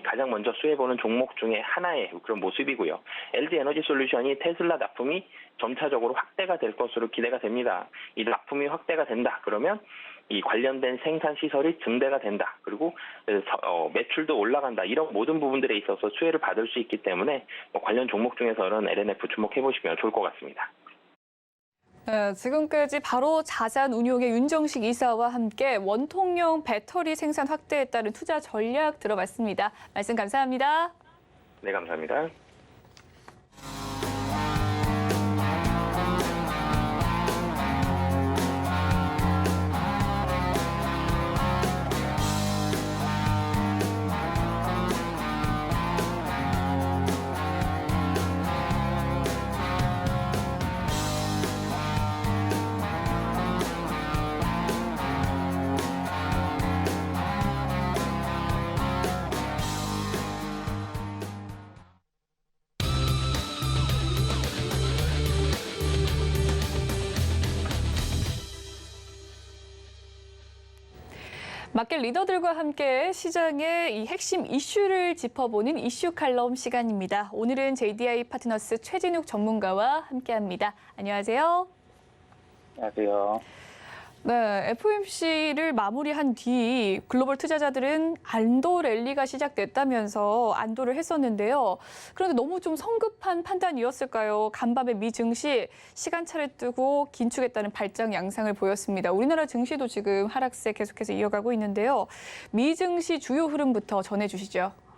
가장 먼저 수혜보는 종목 중에 하나의 그런 모습이고요. LG 에너지 솔루션이 테슬라 납품이 점차적으로 확대가 될 것으로 기대가 됩니다. 이 납품이 확대가 된다. 그러면 이 관련된 생산 시설이 증대가 된다. 그리고 매출도 올라간다. 이런 모든 부분들에 있어서 수혜를 받을 수 있기 때문에 관련 종목 중에서는 LNF 주목해 보시면 좋을 것 같습니다. 네, 지금까지 바로 자산 운용의 윤정식 이사와 함께 원통형 배터리 생산 확대에 따른 투자 전략 들어봤습니다. 말씀 감사합니다. 네, 감사합니다. 마켓 리더들과 함께 시장의 이 핵심 이슈를 짚어보는 이슈 칼럼 시간입니다. 오늘은 JDI 파트너스 최진욱 전문가와 함께합니다. 안녕하세요. 안녕하세요. 네, FOMC를 마무리한 뒤 글로벌 투자자들은 안도 랠리가 시작됐다면서 안도를 했었는데요. 그런데 너무 좀 성급한 판단이었을까요? 간밤에 미 증시 시간차를 뜨고 긴축했다는 발장 양상을 보였습니다. 우리나라 증시도 지금 하락세 계속해서 이어가고 있는데요. 미 증시 주요 흐름부터 전해주시죠.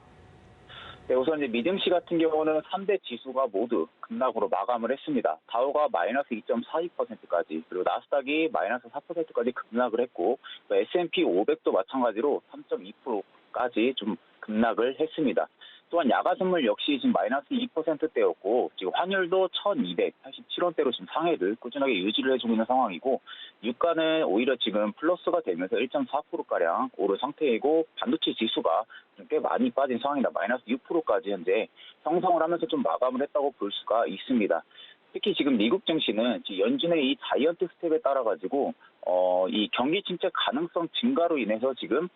네, 우선 이제 미증시 같은 경우는 3대 지수가 모두 급락으로 마감을 했습니다. 다우가 마이너스 2.42%까지, 그리고 나스닥이 마이너스 4%까지 급락을 했고, S&P 500도 마찬가지로 3.2%까지 좀 급락을 했습니다. 또한 야가 선물 역시 지금 마이너스 2%대였고, 지금 환율도 1,287원대로 지금 상해를 꾸준하게 유지를 해주고 있는 상황이고, 유가는 오히려 지금 플러스가 되면서 1.4%가량 오른 상태이고, 반도체 지수가 좀 꽤 많이 빠진 상황이다. 마이너스 6%까지 현재 형성을 하면서 좀 마감을 했다고 볼 수가 있습니다. 특히 지금 미국 증시는 연준의 이 자이언트 스텝에 따라 가지고 이 경기 침체 가능성 증가로 인해서 지금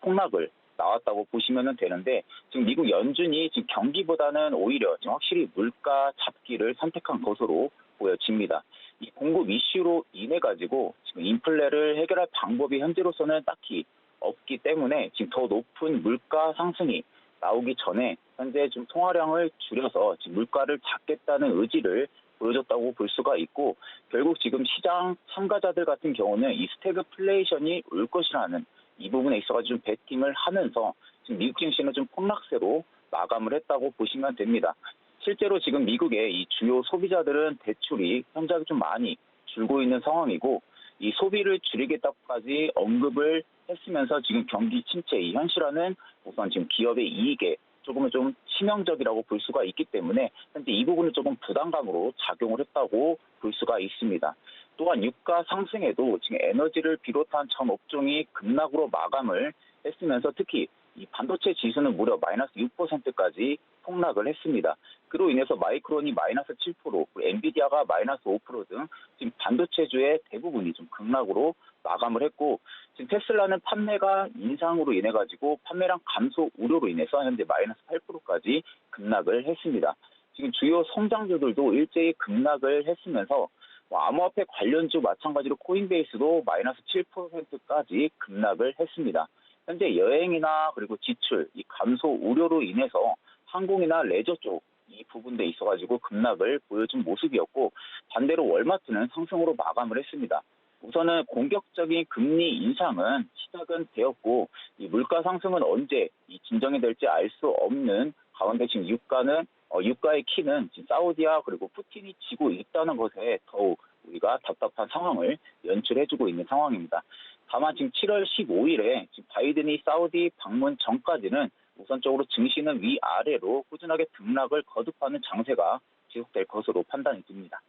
폭락을 나왔다고 보시면 되는데, 지금 미국 연준이 지금 경기보다는 오히려 지금 확실히 물가 잡기를 선택한 것으로 보여집니다. 이 공급 이슈로 인해 가지고 지금 인플레를 해결할 방법이 현재로서는 딱히 없기 때문에 지금 더 높은 물가 상승이 나오기 전에 현재 좀 통화량을 줄여서 지금 물가를 잡겠다는 의지를 보여줬다고 볼 수가 있고, 결국 지금 시장 참가자들 같은 경우는 이 스태그플레이션이 올 것이라는 이 부분에 있어가지고 좀 베팅을 하면서 지금 미국 증시는 좀 폭락세로 마감을 했다고 보시면 됩니다. 실제로 지금 미국의 이 주요 소비자들은 대출이 현저하게 좀 많이 줄고 있는 상황이고 이 소비를 줄이겠다고까지 언급을 했으면서 지금 경기 침체 이 현실화는 우선 지금 기업의 이익에 조금은 좀 치명적이라고 볼 수가 있기 때문에 현재 이 부분은 조금 부담감으로 작용을 했다고 볼 수가 있습니다. 또한 유가 상승에도 지금 에너지를 비롯한 전 업종이 급락으로 마감을 했으면서 특히 이 반도체 지수는 무려 마이너스 6%까지 폭락을 했습니다. 그로 인해서 마이크론이 마이너스 7%, 그리고 엔비디아가 마이너스 5% 등 지금 반도체주의 대부분이 좀 급락으로 마감을 했고 지금 테슬라는 판매가 인상으로 인해 가지고 판매량 감소 우려로 인해서 현재 마이너스 8%까지 급락을 했습니다. 지금 주요 성장주들도 일제히 급락을 했으면서 암호화폐 관련주 마찬가지로 코인베이스도 마이너스 7%까지 급락을 했습니다. 현재 여행이나 그리고 지출, 이 감소 우려로 인해서 항공이나 레저 쪽 이 부분에 있어가지고 급락을 보여준 모습이었고 반대로 월마트는 상승으로 마감을 했습니다. 우선은 공격적인 금리 인상은 시작은 되었고 이 물가 상승은 언제 이 진정이 될지 알 수 없는 가운데 지금 유가의 키는 지금 사우디와 그리고 푸틴이 지고 있다는 것에 더욱 우리가 답답한 상황을 연출해주고 있는 상황입니다. 다만 지금 7월 15일에 지금 바이든이 사우디 방문 전까지는 우선적으로 증시는 위아래로 꾸준하게 등락을 거듭하는 장세가 지속될 것으로 판단이 듭니다.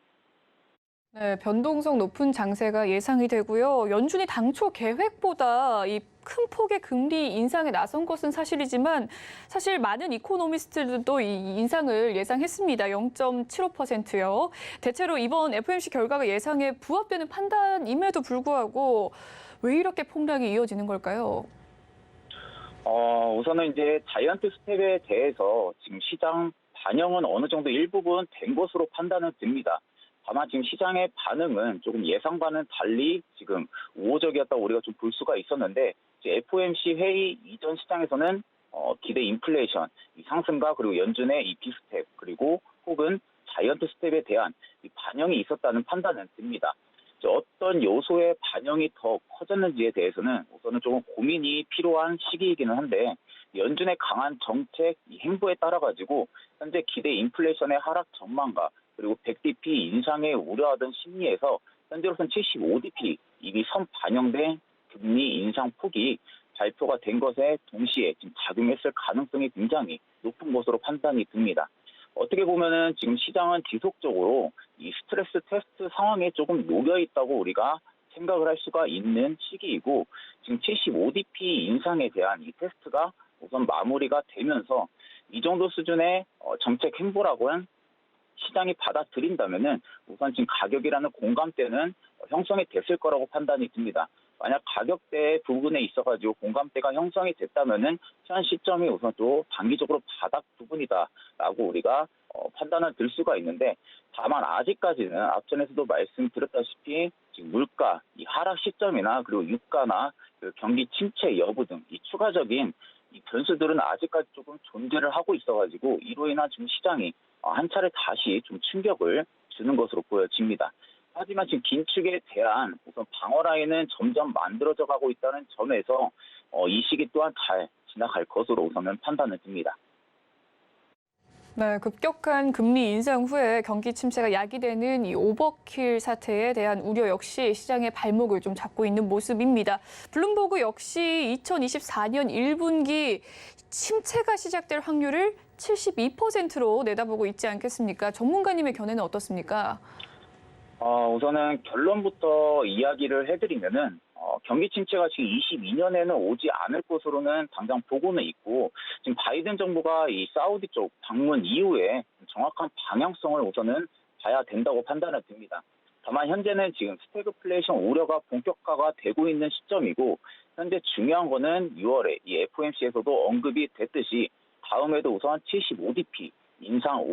네, 변동성 높은 장세가 예상이 되고요. 연준이 당초 계획보다 이 큰 폭의 금리 인상에 나선 것은 사실이지만 사실 많은 이코노미스트들도 이 인상을 예상했습니다. 0.75%요. 대체로 이번 FOMC 결과가 예상에 부합되는 판단임에도 불구하고 왜 이렇게 폭락이 이어지는 걸까요? 우선은 이제 자이언트 스텝에 대해서 지금 시장 반영은 어느 정도 일부분 된 것으로 판단은 듭니다. 다만 지금 시장의 반응은 조금 예상과는 달리 지금 우호적이었다고 우리가 좀 볼 수가 있었는데 FOMC 회의 이전 시장에서는 기대 인플레이션 이 상승과 그리고 연준의 이 비스텝 그리고 혹은 자이언트 스텝에 대한 이 반영이 있었다는 판단은 듭니다. 어떤 요소의 반영이 더 커졌는지에 대해서는 우선은 조금 고민이 필요한 시기이기는 한데 연준의 강한 정책 행보에 따라 가지고 현재 기대 인플레이션의 하락 전망과 그리고 100bp 인상에 우려하던 심리에서 현재로서는 75bp 이미 선 반영된 금리 인상 폭이 발표가 된 것에 동시에 지금 작용했을 가능성이 굉장히 높은 것으로 판단이 듭니다. 어떻게 보면은 지금 시장은 지속적으로 이 스트레스 테스트 상황에 조금 놓여 있다고 우리가 생각을 할 수가 있는 시기이고 지금 75dp 인상에 대한 이 테스트가 우선 마무리가 되면서 이 정도 수준의 정책 행보라고는 시장이 받아들인다면은 우선 지금 가격이라는 공감대는 형성이 됐을 거라고 판단이 듭니다. 만약 가격대 부분에 있어가지고 공감대가 형성이 됐다면은 현 시점이 우선 또 단기적으로 바닥 부분이다라고 우리가 판단을 들 수가 있는데 다만 아직까지는 앞전에서도 말씀드렸다시피 지금 물가 이 하락 시점이나 그리고 유가나 그 경기 침체 여부 등 이 추가적인 이 변수들은 아직까지 조금 존재를 하고 있어가지고 이로 인한 지금 시장이 한 차례 다시 좀 충격을 주는 것으로 보여집니다. 하지만 지금 긴축에 대한 우선 방어 라인은 점점 만들어져 가고 있다는 점에서 이 시기 또한 잘 지나갈 것으로 우선은 판단을 듭니다. 네, 급격한 금리 인상 후에 경기 침체가 야기되는 이 오버킬 사태에 대한 우려 역시 시장의 발목을 좀 잡고 있는 모습입니다. 블룸버그 역시 2024년 1분기 침체가 시작될 확률을 72%로 내다보고 있지 않겠습니까? 전문가님의 견해는 어떻습니까? 우선은 결론부터 이야기를 해드리면은 경기 침체가 지금 22년에는 오지 않을 것으로는 당장 보고는 있고 지금 바이든 정부가 이 사우디 쪽 방문 이후에 정확한 방향성을 우선은 봐야 된다고 판단을 듭니다. 다만 현재는 지금 스태그플레이션 우려가 본격화가 되고 있는 시점이고 현재 중요한 거는 6월에 이 FOMC에서도 언급이 됐듯이 다음에도 우선 75dp 인상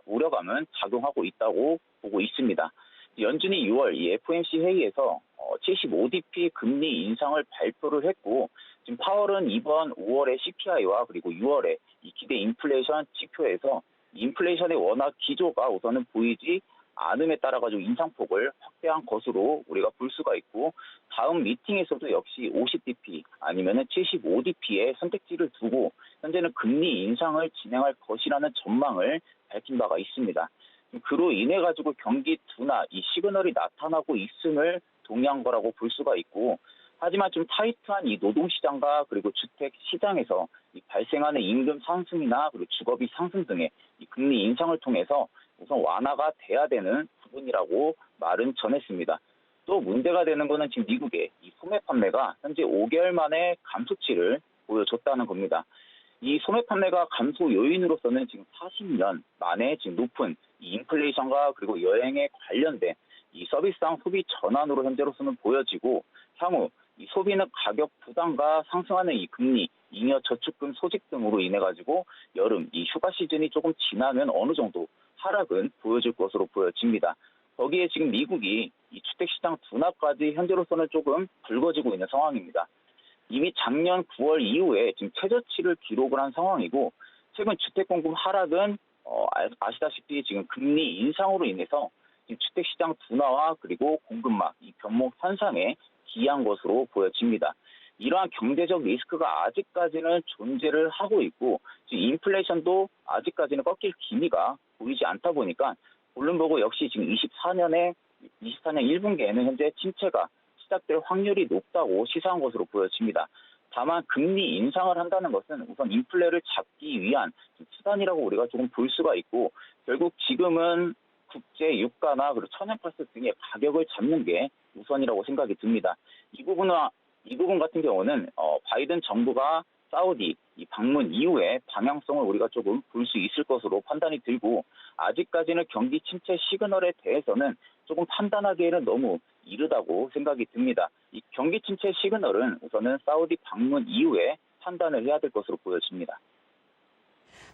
우려감은 작용하고 있다고 보고 있습니다. 연준이 6월 이 FOMC 회의에서 75dp 금리 인상을 발표를 했고 지금 파월은 이번 5월의 CPI와 그리고 6월에 이 기대 인플레이션 지표에서 인플레이션의 워낙 기조가 우선은 보이지 않음에 따라 가지고 인상폭을 확대한 것으로 우리가 볼 수가 있고, 다음 미팅에서도 역시 50bp 아니면은 75bp의 선택지를 두고 현재는 금리 인상을 진행할 것이라는 전망을 밝힌 바가 있습니다. 그로 인해 가지고 경기 둔화, 이 시그널이 나타나고 있음을 동의한 거라고 볼 수가 있고, 하지만 좀 타이트한 이 노동시장과 그리고 주택 시장에서 이 발생하는 임금 상승이나 그리고 주거비 상승 등의 이 금리 인상을 통해서 우선 완화가 돼야 되는 부분이라고 말은 전했습니다. 또 문제가 되는 것은 지금 미국의 이 소매 판매가 현재 5개월 만에 감소치를 보여줬다는 겁니다. 이 소매 판매가 감소 요인으로서는 지금 40년 만에 지금 높은 이 인플레이션과 그리고 여행에 관련된 이 서비스상 소비 전환으로 현재로서는 보여지고, 향후 이 소비는 가격 부담과 상승하는 이 금리, 잉여 저축금 소직 등으로 인해 가지고 여름 이 휴가 시즌이 조금 지나면 어느 정도 하락은 보여줄 것으로 보여집니다. 거기에 지금 미국이 이 주택시장 둔화까지 현재로서는 조금 불거지고 있는 상황입니다. 이미 작년 9월 이후에 지금 최저치를 기록을 한 상황이고, 최근 주택공급 하락은 아시다시피 지금 금리 인상으로 인해서 지금 주택시장 둔화와 그리고 공급망 이 변목 현상에 기이한 것으로 보여집니다. 이러한 경제적 리스크가 아직까지는 존재를 하고 있고, 지금 인플레이션도 아직까지는 꺾일 기미가 보이지 않다 보니까 블룸버그 역시 지금 24년 1분기에는 현재 침체가 시작될 확률이 높다고 시사한 것으로 보여집니다. 다만 금리 인상을 한다는 것은 우선 인플레를 잡기 위한 수단이라고 우리가 조금 볼 수가 있고, 결국 지금은 국제 유가나 그리고 천연가스 등의 가격을 잡는 게 우선이라고 생각이 듭니다. 이 부분 같은 경우는 바이든 정부가 사우디 이 방문 이후에 방향성을 우리가 조금 볼 수 있을 것으로 판단이 들고, 아직까지는 경기 침체 시그널에 대해서는 조금 판단하기에는 너무 이르다고 생각이 듭니다. 이 경기 침체 시그널은 우선은 사우디 방문 이후에 판단을 해야 될 것으로 보여집니다.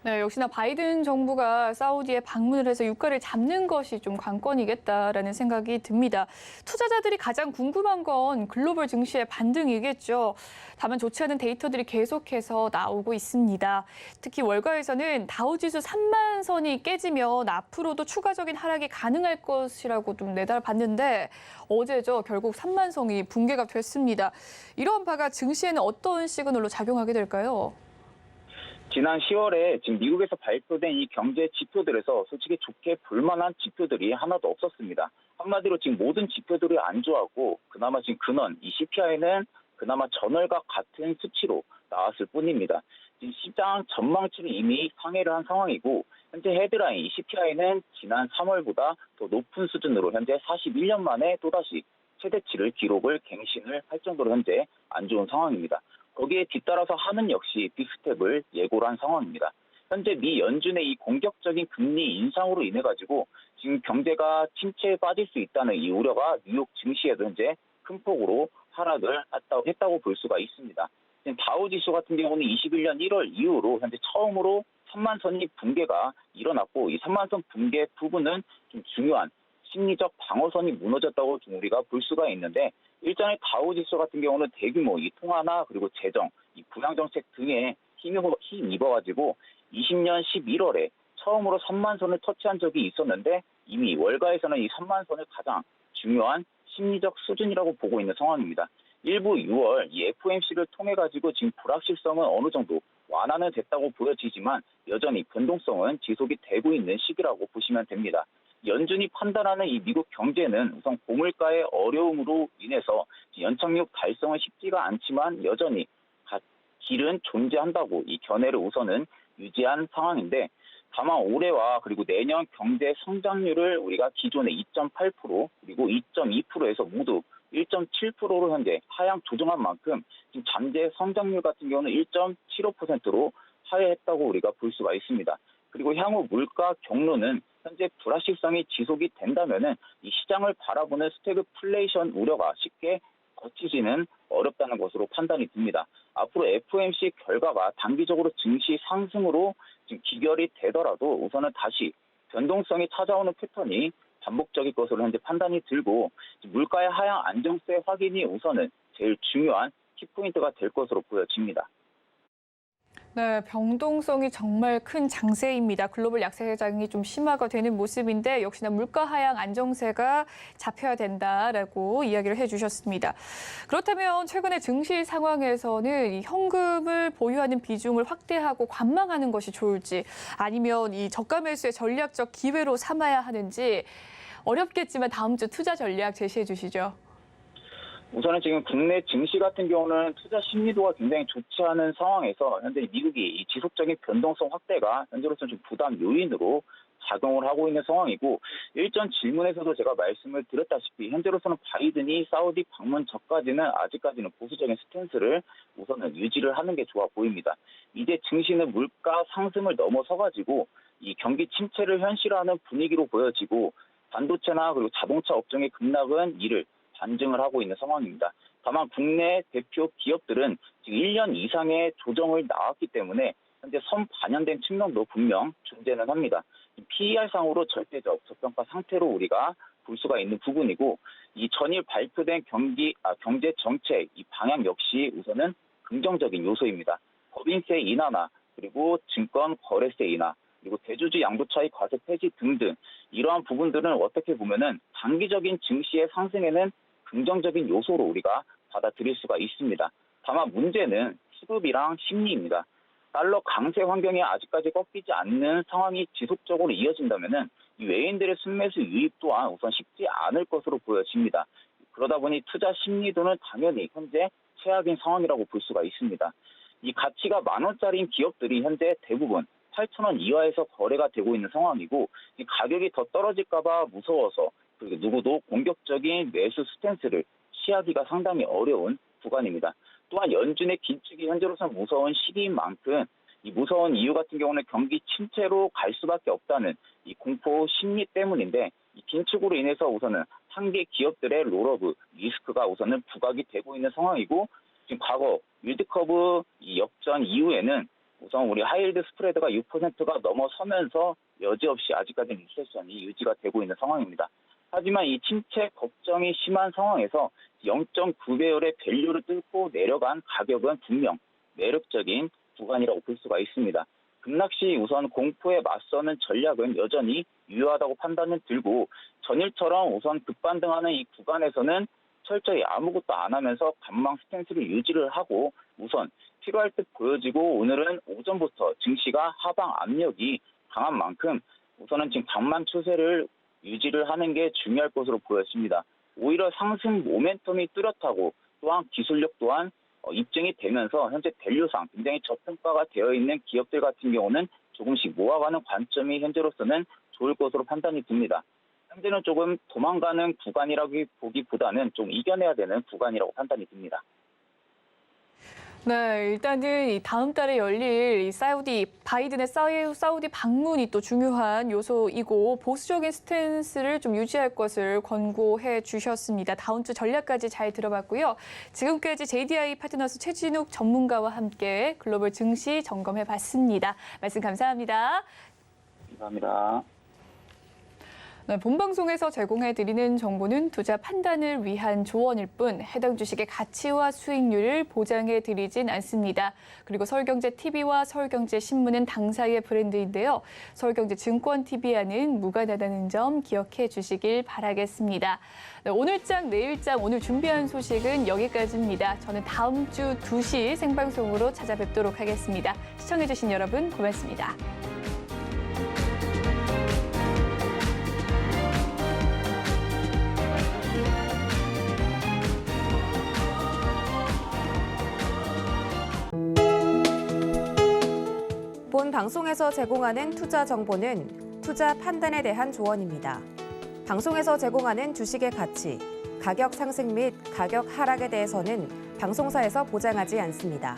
네, 역시나 바이든 정부가 사우디에 방문을 해서 유가를 잡는 것이 좀 관건이겠다라는 생각이 듭니다. 투자자들이 가장 궁금한 건 글로벌 증시의 반등이겠죠. 다만 좋지 않은 데이터들이 계속해서 나오고 있습니다. 특히 월가에서는 다우지수 3만 선이 깨지면 앞으로도 추가적인 하락이 가능할 것이라고 좀 내다봤는데, 어제죠. 결국 3만 선이 붕괴가 됐습니다. 이런 바가 증시에는 어떤 시그널로 작용하게 될까요? 지난 10월에 지금 미국에서 발표된 이 경제 지표들에서 솔직히 좋게 볼만한 지표들이 하나도 없었습니다. 한마디로 지금 모든 지표들이 안 좋았고, 그나마 지금 근원, 이 CPI는 그나마 전월과 같은 수치로 나왔을 뿐입니다. 지금 시장 전망치는 이미 상회를 한 상황이고, 현재 헤드라인 이 CPI는 지난 3월보다 더 높은 수준으로 현재 41년 만에 또다시 최대치를 기록을 갱신을 할 정도로 현재 안 좋은 상황입니다. 거기에 뒤따라서 한은 역시 빅스텝을 예고를 한 상황입니다. 현재 미 연준의 이 공격적인 금리 인상으로 인해 가지고 지금 경제가 침체에 빠질 수 있다는 이 우려가 뉴욕 증시에도 현재 큰 폭으로 하락을 했다고 볼 수가 있습니다. 지금 다우지수 같은 경우는 21년 1월 이후로 현재 처음으로 3만 선이 붕괴가 일어났고, 이 3만 선 붕괴 부분은 좀 중요한 심리적 방어선이 무너졌다고 좀 우리가 볼 수가 있는데, 일전에 다우지수 같은 경우는 대규모 이 통화나 그리고 재정, 이 부양정책 등에 힘입어가지고 20년 11월에 처음으로 3만 선을 터치한 적이 있었는데, 이미 월가에서는 이 3만 선을 가장 중요한 심리적 수준이라고 보고 있는 상황입니다. 일부 6월 이 FOMC를 통해 가지고 지금 불확실성은 어느 정도 완화는 됐다고 보여지지만 여전히 변동성은 지속이 되고 있는 시기라고 보시면 됩니다. 연준이 판단하는 이 미국 경제는 우선 고물가의 어려움으로 인해서 연착륙 달성은 쉽지가 않지만 여전히 길은 존재한다고 이 견해를 우선은 유지한 상황인데, 다만 올해와 그리고 내년 경제 성장률을 우리가 기존의 2.8% 그리고 2.2%에서 모두 1.7%로 현재 하향 조정한 만큼 지금 잠재 성장률 같은 경우는 1.75%로 하회했다고 우리가 볼 수가 있습니다. 그리고 향후 물가 경로는 현재 불확실성이 지속이 된다면은 이 시장을 바라보는 스태그플레이션 우려가 쉽게 거치지는 어렵다는 것으로 판단이 듭니다. 앞으로 FOMC 결과가 단기적으로 증시 상승으로 지금 기결이 되더라도 우선은 다시 변동성이 찾아오는 패턴이 반복적일 것으로 현재 판단이 들고, 물가의 하향 안정세 확인이 우선은 제일 중요한 키포인트가 될 것으로 보여집니다. 네, 변동성이 정말 큰 장세입니다. 글로벌 약세장이 좀 심화가 되는 모습인데 역시나 물가 하향 안정세가 잡혀야 된다라고 이야기를 해주셨습니다. 그렇다면 최근의 증시 상황에서는 이 현금을 보유하는 비중을 확대하고 관망하는 것이 좋을지 아니면 이 저가 매수의 전략적 기회로 삼아야 하는지 어렵겠지만 다음 주 투자 전략 제시해 주시죠. 우선은 지금 국내 증시 같은 경우는 투자 심리도가 굉장히 좋지 않은 상황에서 현재 미국이 이 지속적인 변동성 확대가 현재로서는 좀 부담 요인으로 작용을 하고 있는 상황이고, 일전 질문에서도 제가 말씀을 드렸다시피 현재로서는 바이든이 사우디 방문 전까지는 아직까지는 보수적인 스탠스를 우선은 유지를 하는 게 좋아 보입니다. 이제 증시는 물가 상승을 넘어서가지고 이 경기 침체를 현실화하는 분위기로 보여지고, 반도체나 그리고 자동차 업종의 급락은 이를 반증을 하고 있는 상황입니다. 다만 국내 대표 기업들은 지금 1년 이상의 조정을 나왔기 때문에 현재 선반영된 측면도 분명 존재는 합니다. PER상으로 절대적 저평가 상태로 우리가 볼 수가 있는 부분이고, 이 전일 발표된 경제 정책 이 방향 역시 우선은 긍정적인 요소입니다. 법인세 인하나 그리고 증권 거래세 인하, 그리고 대주주 양도차익 과세 폐지 등등 이러한 부분들은 어떻게 보면은 단기적인 증시의 상승에는 긍정적인 요소로 우리가 받아들일 수가 있습니다. 다만 문제는 수급이랑 심리입니다. 달러 강세 환경이 아직까지 꺾이지 않는 상황이 지속적으로 이어진다면은 이 외인들의 순매수 유입 또한 우선 쉽지 않을 것으로 보여집니다. 그러다 보니 투자 심리도는 당연히 현재 최악인 상황이라고 볼 수가 있습니다. 이 가치가 10,000원짜리인 기업들이 현재 대부분 8,000원 이하에서 거래가 되고 있는 상황이고, 이 가격이 더 떨어질까봐 무서워서 그리고 누구도 공격적인 매수 스탠스를 취하기가 상당히 어려운 구간입니다. 또한 연준의 긴축이 현재로서는 무서운 시기인 만큼 이 무서운 이유 같은 경우는 경기 침체로 갈 수밖에 없다는 이 공포 심리 때문인데, 이 긴축으로 인해서 우선은 한계 기업들의 롤오브 리스크가 우선은 부각이 되고 있는 상황이고, 지금 과거 윌드커브 이 역전 이후에는 우선 우리 하이힐드 스프레드가 6%가 넘어서면서 여지없이 아직까지는 리세션이 유지가 되고 있는 상황입니다. 하지만 이 침체 걱정이 심한 상황에서 0.9배율의 밸류를 뚫고 내려간 가격은 분명 매력적인 구간이라고 볼 수가 있습니다. 급락 시 우선 공포에 맞서는 전략은 여전히 유효하다고 판단은 들고, 전일처럼 우선 급반등하는 이 구간에서는 철저히 아무것도 안 하면서 관망 스탠스를 유지를 하고 우선 필요할 듯 보여지고, 오늘은 오전부터 증시가 하방 압력이 강한 만큼 우선은 지금 강만 추세를 유지를 하는 게 중요할 것으로 보여집니다. 오히려 상승 모멘텀이 뚜렷하고 또한 기술력 또한 입증이 되면서 현재 밸류상 굉장히 저평가가 되어 있는 기업들 같은 경우는 조금씩 모아가는 관점이 현재로서는 좋을 것으로 판단이 듭니다. 현재는 조금 도망가는 구간이라고 보기보다는 좀 이겨내야 되는 구간이라고 판단이 듭니다. 네, 일단은 이 다음 달에 열릴 이 바이든의 사우디 방문이 또 중요한 요소이고 보수적인 스탠스를 좀 유지할 것을 권고해 주셨습니다. 다음 주 전략까지 잘 들어봤고요. 지금까지 JDI 파트너스 최진욱 전문가와 함께 글로벌 증시 점검해 봤습니다. 말씀 감사합니다. 감사합니다. 네, 본방송에서 제공해드리는 정보는 투자 판단을 위한 조언일 뿐 해당 주식의 가치와 수익률을 보장해드리진 않습니다. 그리고 서울경제TV와 서울경제신문은 당사의 브랜드인데요. 서울경제증권TV와는 무관하다는 점 기억해 주시길 바라겠습니다. 네, 오늘장, 내일장, 오늘 준비한 소식은 여기까지입니다. 저는 다음 주 2시 생방송으로 찾아뵙도록 하겠습니다. 시청해주신 여러분 고맙습니다. 본 방송에서 제공하는 투자 정보는 투자 판단에 대한 조언입니다. 방송에서 제공하는 주식의 가치, 가격 상승 및 가격 하락에 대해서는 방송사에서 보장하지 않습니다.